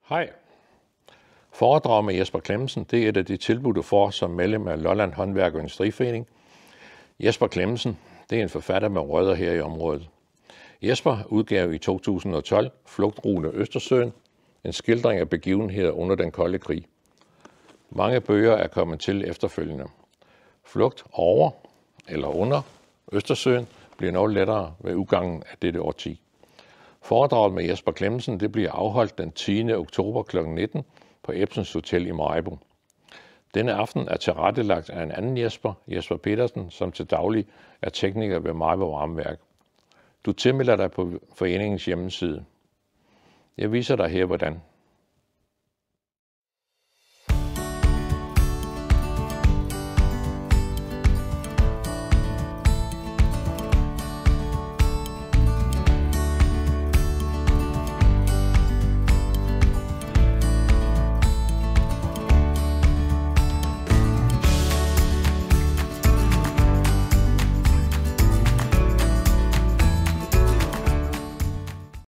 Hej. Foredrag med Jesper Clemmensen, det er et af de tilbud, du får som medlem af Lolland Håndværk og Industriforening. Jesper Clemmensen, det er en forfatter med rødder her i området. Jesper udgav i 2012 Flugtrute Østersøen, en skildring af begivenheder under den kolde krig. Mange bøger er kommet til efterfølgende. Flugt over eller under Østersøen bliver noget lettere ved udgangen af dette årti. Foredraget med Jesper Clemmensen det bliver afholdt den 10. oktober kl. 19 på Ebsens Hotel i Maribo. Denne aften er tilrettelagt af en anden Jesper Petersen, som til daglig er tekniker ved Maribo Varmeværk. Du tilmelder dig på foreningens hjemmeside. Jeg viser dig her hvordan.